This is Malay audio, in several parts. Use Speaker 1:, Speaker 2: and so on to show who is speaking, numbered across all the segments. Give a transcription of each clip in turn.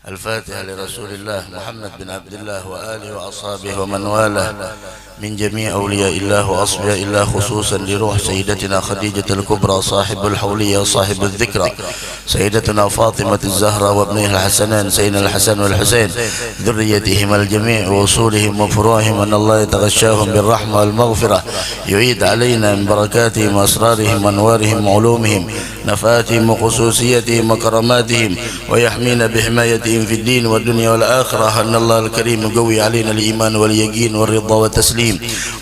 Speaker 1: الفاتحة لرسول الله محمد بن عبد الله وآله وأصحابه ومن والاه من جميع أولياء الله وأصفياء الله، خصوصا لروح سيدتنا خديجة الكبرى صاحب الحولية وصاحب الذكرى، سيدتنا فاطمة الزهراء وابنها الحسنين سيدنا الحسن والحسين، ذريتهما الجميع وأصولهم وفروعهم، أن الله يتغشاهم بالرحمة والمغفرة، يعيد علينا من بركاتهم وأسرارهم وأنوارهم وعلومهم، نفاتهم وخصوصيتهم وكراماتهم، ويحمينا بحمايتهم في الدين والدنيا والآخرة. أن الله الكريم يقوي علينا الإيمان واليقين والرضا والتسليم،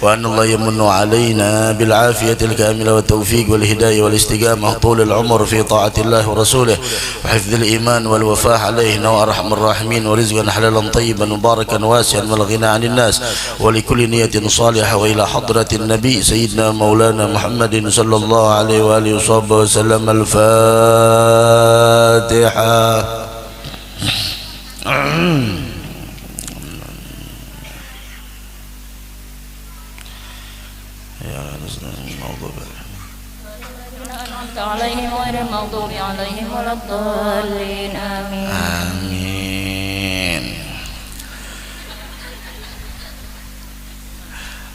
Speaker 1: وأن الله يمن علينا بالعافية الكاملة والتوفيق والهداية والاستقامة، طول العمر في طاعة الله ورسوله، وحفظ الإيمان والوفاء عليه، إنه أرحم الراحمين، ورزقا حلالا طيبا مباركا واسعا والغنى عن الناس، ولكل نية صالحة، وإلى حضرة النبي سيدنا مولانا محمد صلى الله عليه وآله وصحبه وسلم. الفاتحة.
Speaker 2: عليهم غير المغضوب عليهم ولا الضالين آمين.
Speaker 1: آمين.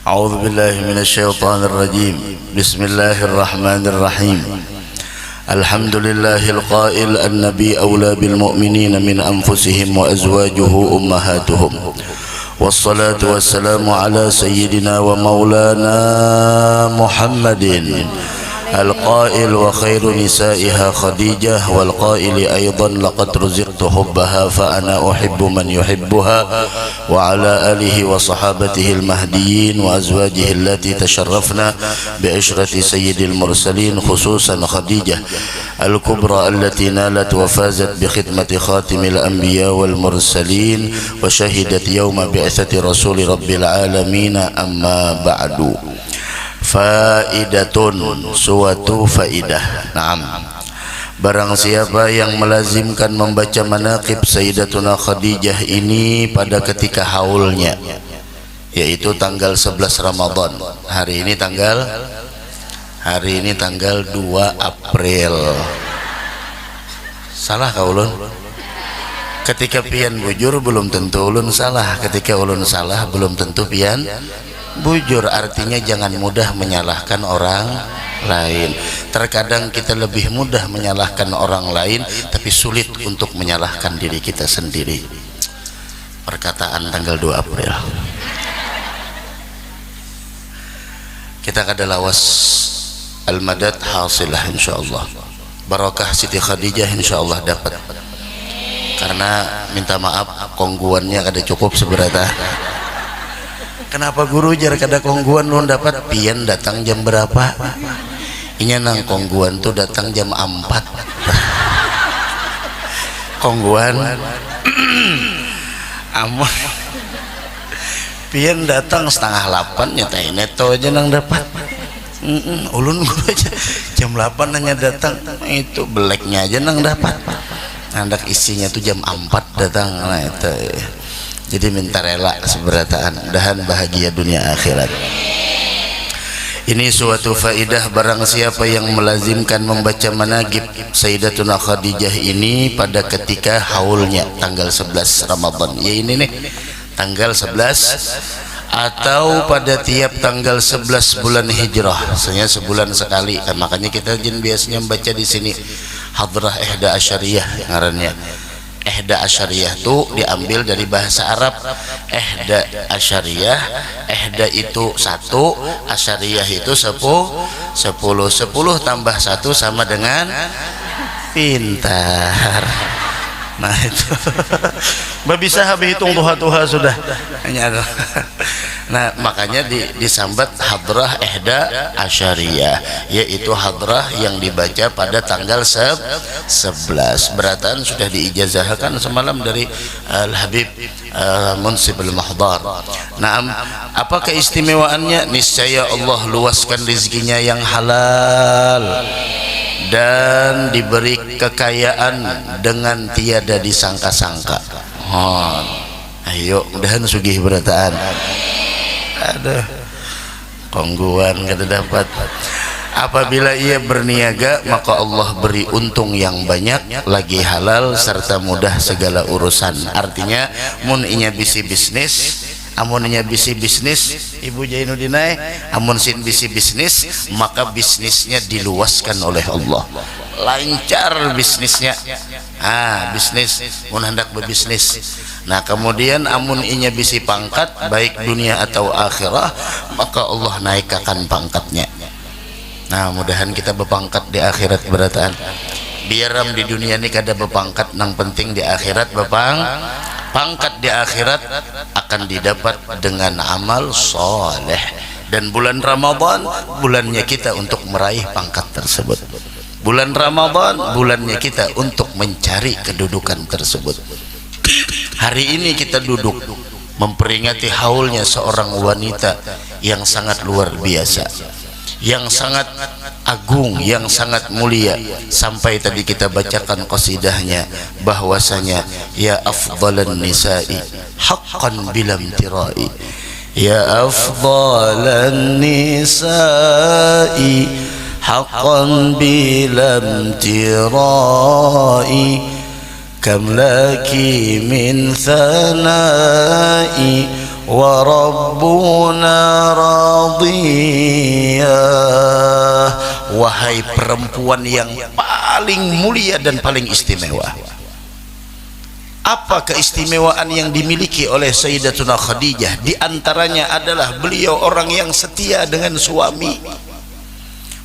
Speaker 1: أعوذ بالله من الشيطان الرجيم. بسم الله الرحمن الرحيم. الحمد لله القائل: النبي أولى بالمؤمنين من أنفسهم وأزواجه أمهاتهم، والصلاة والسلام على سيدنا ومولانا محمد القائل: وخير نسائها خديجة، والقائل أيضا: لقد رزقت حبها فأنا أحب من يحبها، وعلى آله وصحابته المهديين وأزواجه التي تشرفنا بعشرة سيد المرسلين، خصوصا خديجة الكبرى التي نالت وفازت بخدمة خاتم الأنبياء والمرسلين، وشهدت يوم بعثة رسول رب العالمين. أما بعد، faidatun, suatu faidah. Naam. Barang siapa yang melazimkan membaca manaqib Sayyidatuna Khadijah ini pada ketika haulnya, yaitu tanggal 11 Ramadan. Hari ini tanggal 2 April. Salah kah ulun? Ketika pian bujur belum tentu ulun salah, ketika ulun salah belum tentu pian bujur. Artinya jangan mudah menyalahkan orang lain. Terkadang kita lebih mudah menyalahkan orang lain, tapi sulit untuk menyalahkan diri kita sendiri. Perkataan tanggal 2 April. Kita kada lawas al-madad hasilah insyaallah. Barakah Siti Khadijah insyaallah dapat. Karena minta maaf kongguannya kada cukup seberata. Kenapa guru jar kada kongguan lu dapat? Pian datang jam berapa? Inya nang kongguan tuh datang jam 4. Kongguan aman. Pian datang setengah 8 nyata neto aja nang dapat. Ulun guru aja jam 8 hanya datang, itu beleknya aja nang dapat. Nandak isinya tuh jam 4 datang. Nah itu. Jadi minta rela seberataan, dahan bahagia dunia akhirat. Ini suatu faidah, barang siapa yang melazimkan membaca manaqib Sayyidatuna Khadijah ini pada ketika haulnya tanggal 11 Ramadan. Ya ini nih tanggal 11 atau pada tiap tanggal 11 bulan Hijrah. Biasanya sebulan sekali. Makanya kita biasanya membaca di sini Hadrah Ihda Asyariyah ngarannya. Ihda Asyariyah itu diambil dari bahasa Arab. Ihda Asyariyah, ihda itu 1, Asyariyah itu 10. 10 tambah 1 sama dengan pintar. Nah itu bisa habis hitung tuha sudah. Nah makanya disambat hadrah ihda asyariyah, yaitu hadrah yang dibaca pada tanggal 11. Beratan sudah diijazahkan semalam dari Al-Habib Munsib Al-Mahdar. Nah, apa keistimewaannya? Niscaya Allah luaskan rezekinya yang halal dan diberi kekayaan dengan tiada disangka-sangka. Ayo mudahan sugih berataan. Aduh, kongguan kada dapat. Apabila ia berniaga, maka Allah beri untung yang banyak, lagi halal serta mudah segala urusan. Artinya mun inya bisi bisnis, amun inya bisi bisnis, Ibu Jainudinai, amun sin bisi bisnis, maka bisnisnya diluaskan oleh Allah, lancar bisnisnya. Bisnis mun hendak berbisnis. Nah kemudian amun inya bisi pangkat baik dunia atau akhirah, maka Allah naikkan pangkatnya. Nah mudahan kita berpangkat di akhirat berataan. Biaram di dunia ini kada berpangkat, nang penting di akhirat pangkat di akhirat akan didapat dengan amal soleh. Dan bulan Ramadan bulannya kita untuk meraih pangkat tersebut. Bulan Ramadan bulannya kita untuk mencari kedudukan tersebut. Hari ini kita duduk memperingati haulnya seorang wanita yang sangat luar biasa, yang sangat agung, yang sangat mulia. Sampai tadi kita bacakan qasidahnya bahwasanya ya afdalan nisa'i haqqan bilam tirai, ya afdalan nisa'i haqqan bilam tirai, kam laki min thana'i wa rabbuna radiyah. Wahai perempuan yang paling mulia dan paling istimewa. Apa keistimewaan yang dimiliki oleh Sayyidatuna Khadijah? Di antaranya adalah beliau orang yang setia dengan suami.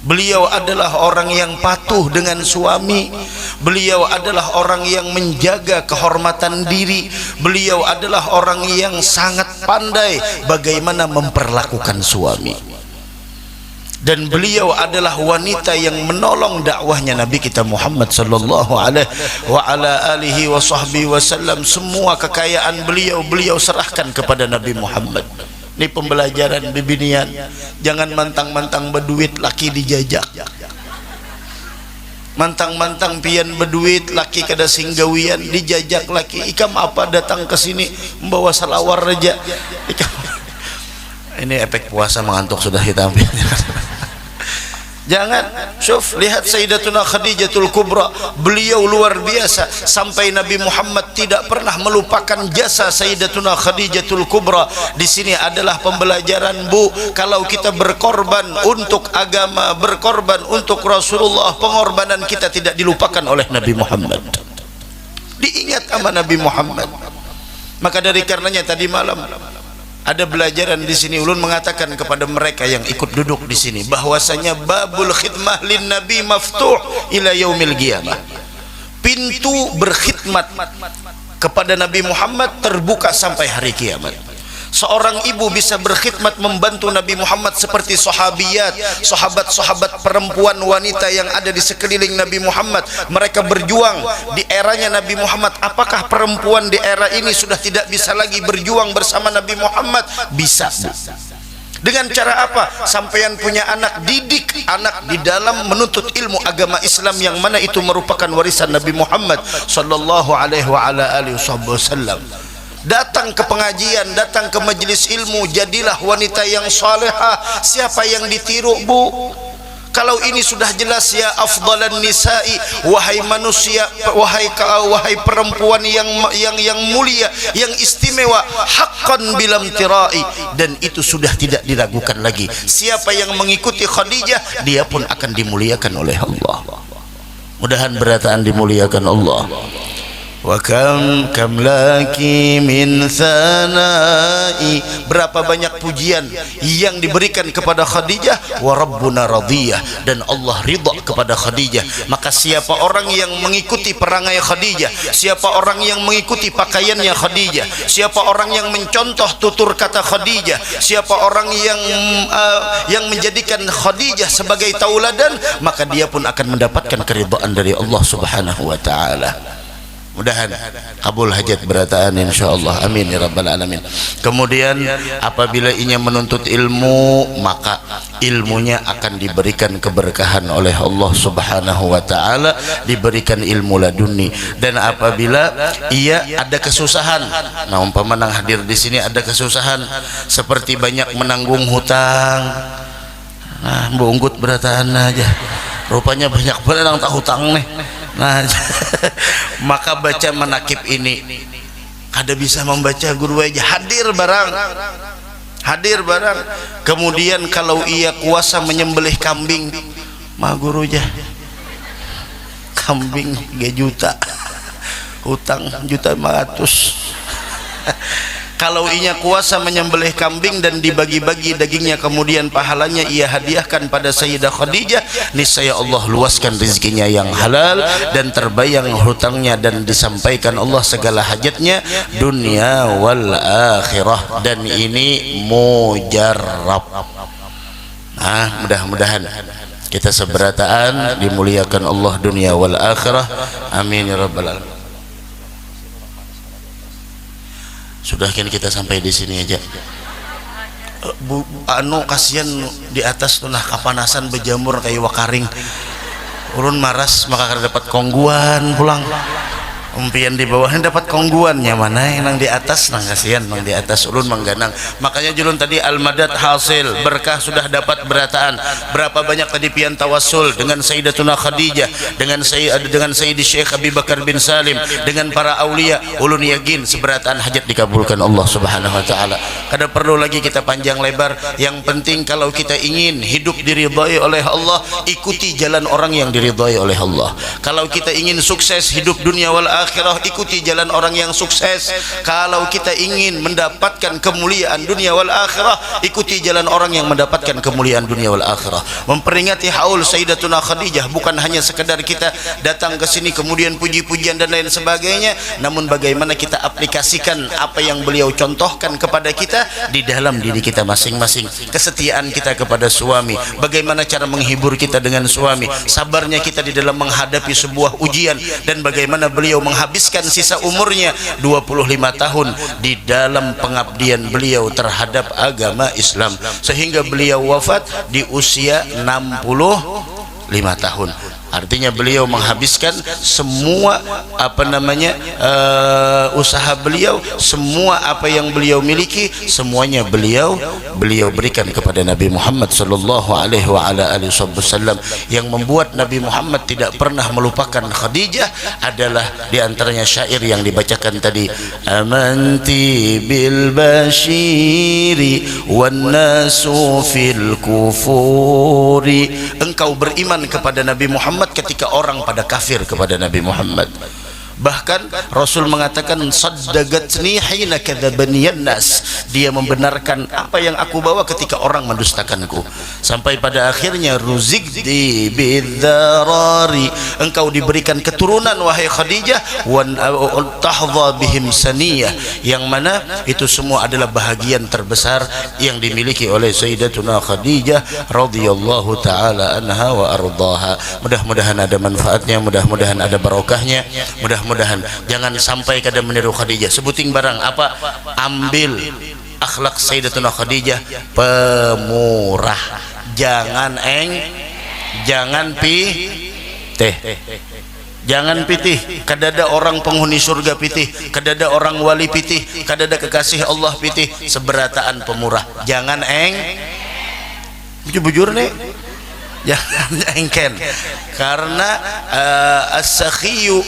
Speaker 1: Beliau adalah orang yang patuh dengan suami. Beliau adalah orang yang menjaga kehormatan diri. Beliau adalah orang yang sangat pandai bagaimana memperlakukan suami. Dan beliau adalah wanita yang menolong dakwahnya Nabi kita Muhammad sallallahu alaihi wa ala alihi wa sahbihi wasallam. Semua kekayaan beliau serahkan kepada Nabi Muhammad. Ini pembelajaran bibinian, jangan mantang-mantang berduit laki dijajak, mantang-mantang pian berduit laki kada singgawian dijajak laki. Ikam apa datang ke sini membawa salawar reja? Ini efek puasa mengantuk sudah kita ambil. Jangan, syuf, lihat Sayyidatuna Khadijatul Kubra, beliau luar biasa sampai Nabi Muhammad tidak pernah melupakan jasa Sayyidatuna Khadijatul Kubra. Di sini adalah pembelajaran, Bu, kalau kita berkorban untuk agama, berkorban untuk Rasulullah, pengorbanan kita tidak dilupakan oleh Nabi Muhammad. Diingat sama Nabi Muhammad. Maka dari karenanya tadi malam ada pelajaran di sini. Ulun mengatakan kepada mereka yang ikut duduk di sini bahwasanya babul khidmah lin nabi maftuh ila yaumil qiyamah. Pintu berkhidmat kepada Nabi Muhammad terbuka sampai hari kiamat. Seorang ibu bisa berkhidmat membantu Nabi Muhammad seperti sahabiyat, sahabat-sahabat perempuan wanita yang ada di sekeliling Nabi Muhammad. Mereka berjuang di eranya Nabi Muhammad. Apakah perempuan di era ini sudah tidak bisa lagi berjuang bersama Nabi Muhammad? Bisa. Dengan cara apa? Sampeyan punya anak, didik anak di dalam menuntut ilmu agama Islam yang mana itu merupakan warisan Nabi Muhammad sallallahu alaihi wa ala alihi wasallam. Datang ke pengajian, datang ke majelis ilmu, jadilah wanita yang salehah. Siapa yang ditiru, Bu? Kalau ini sudah jelas, ya afdalan nisa'i, wahai manusia, wahai perempuan yang mulia, yang istimewa, haqqan bilam tirai, dan itu sudah tidak diragukan lagi. Siapa yang mengikuti Khadijah, dia pun akan dimuliakan oleh Allah. Mudahan berataan dimuliakan Allah. Wa kam laki min thana'i, berapa banyak pujian yang diberikan kepada Khadijah. Wa rabbuna radiyah, dan Allah ridha kepada Khadijah. Maka siapa orang yang mengikuti perangai Khadijah, siapa orang yang mengikuti pakaiannya Khadijah, siapa orang yang mencontoh tutur kata Khadijah, siapa orang yang menjadikan Khadijah sebagai tauladan, maka dia pun akan mendapatkan keridhaan dari Allah Subhanahu wa taala. Mudahan kabul hajat berataan insyaallah, amin ya rabbal alamin. Kemudian apabila ia menuntut ilmu, maka ilmunya akan diberikan keberkahan oleh Allah Subhanahu wa taala, diberikan ilmu laduni. Dan apabila ia ada kesusahan, nah umpama nang hadir di sini ada kesusahan seperti banyak menanggung hutang, Nah, bungkut berataan aja. Rupanya banyak benar yang tak hutang nih. Nah, maka baca manakib ini. Kada bisa membaca guru aja hadir barang. Hadir barang. Kemudian kalau ia kuasa menyembelih kambing, mah guru aja. Kambing 3 juta. Hutang 1.500.000. Kalau ia kuasa menyembelih kambing dan dibagi-bagi dagingnya, kemudian pahalanya ia hadiahkan pada Sayyidah Khadijah, niscaya Allah luaskan rezekinya yang halal dan terbayang hutangnya, dan disampaikan Allah segala hajatnya dunia wal akhirah, dan ini mujarrab. Nah, mudah-mudahan kita seberataan dimuliakan Allah dunia wal akhirah. Amin ya rabbal alamin. Sudah kan kita sampai di sini aja. Bu, kasihan di atas tuh nah kapanasan berjamur kayak wakaring. Ulun maras maka kada dapat kongguan pulang. Umpian di bawahnya dapat kongguannya, mana yang di atas nang kasihan nang di atas ulun mengganang. Makanya julun tadi al-madad hasil, berkah sudah dapat berataan. Berapa banyak tadi pian tawassul dengan Sayyidatuna Khadijah, dengan Sayyidi Syekh Abi Bakar bin Salim, dengan para aulia. Ulun yakin seberataan hajat dikabulkan Allah Subhanahu wa taala. Kada perlu lagi kita panjang lebar. Yang penting kalau kita ingin hidup diridhai oleh Allah, ikuti jalan orang yang diridhai oleh Allah. Kalau kita ingin sukses hidup dunia wal akhirah, ikuti jalan orang yang sukses. Kalau kita ingin mendapatkan kemuliaan dunia wal akhirah, ikuti jalan orang yang mendapatkan kemuliaan dunia wal akhirah. Memperingati haul Sayyidatuna Khadijah bukan hanya sekedar kita datang ke sini kemudian puji-pujian dan lain sebagainya, namun bagaimana kita aplikasikan apa yang beliau contohkan kepada kita di dalam diri kita masing-masing. Kesetiaan kita kepada suami, bagaimana cara menghibur kita dengan suami, sabarnya kita di dalam menghadapi sebuah ujian, dan bagaimana beliau menghabiskan sisa umurnya 25 tahun di dalam pengabdian beliau terhadap agama Islam, sehingga beliau wafat di usia 65 tahun. Artinya beliau menghabiskan semua usaha beliau, semua apa yang beliau miliki, semuanya beliau berikan kepada Nabi Muhammad sallallahu alaihi wasallam. Yang membuat Nabi Muhammad tidak pernah melupakan Khadijah adalah diantaranya syair yang dibacakan tadi, amanti bil bashiri wan nasu fil kufuri. Engkau beriman kepada Nabi Muhammad ketika orang pada kafir kepada Nabi Muhammad. Bahkan Rasul mengatakan saddaqatni hina kadzabani nas, dia membenarkan apa yang aku bawa ketika orang mendustakanku. Sampai pada akhirnya ruzikti bidzarari, engkau diberikan keturunan wahai Khadijah, wan tahdha bihim saniyah, yang mana itu semua adalah bahagian terbesar yang dimiliki oleh Sayyidatuna Khadijah radhiyallahu taala anha wa ardhaha. Mudah-mudahan ada manfaatnya, mudah-mudahan ada barokahnya, mudah-mudahan jangan sampai kada meniru Khadijah. Sebuting barang apa, ambil akhlak Sayyidatuna Khadijah, pemurah, jangan jangan jangan pitih. Kadada orang penghuni surga pitih, kadada orang wali pitih, kadada kekasih Allah pitih. Seberataan pemurah, jangan bujur nih, jangan engken. Karena as-sakhiyu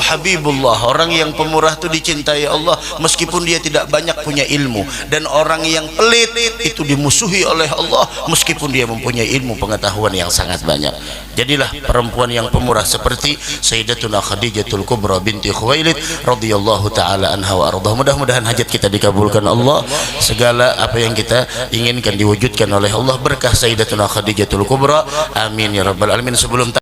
Speaker 1: habibullah, orang yang pemurah itu dicintai Allah meskipun dia tidak banyak punya ilmu, dan orang yang pelit itu dimusuhi oleh Allah meskipun dia mempunyai ilmu pengetahuan yang sangat banyak. Jadilah perempuan yang pemurah seperti Sayyidatuna Khadijatul Kubra binti Khuwailid radhiyallahu taala anha wa ardhah. Mudah-mudahan hajat kita dikabulkan Allah, segala apa yang kita inginkan diwujudkan oleh Allah berkah Sayyidatuna Khadijatul Kubra. Amin ya rabbal alamin. Sebelum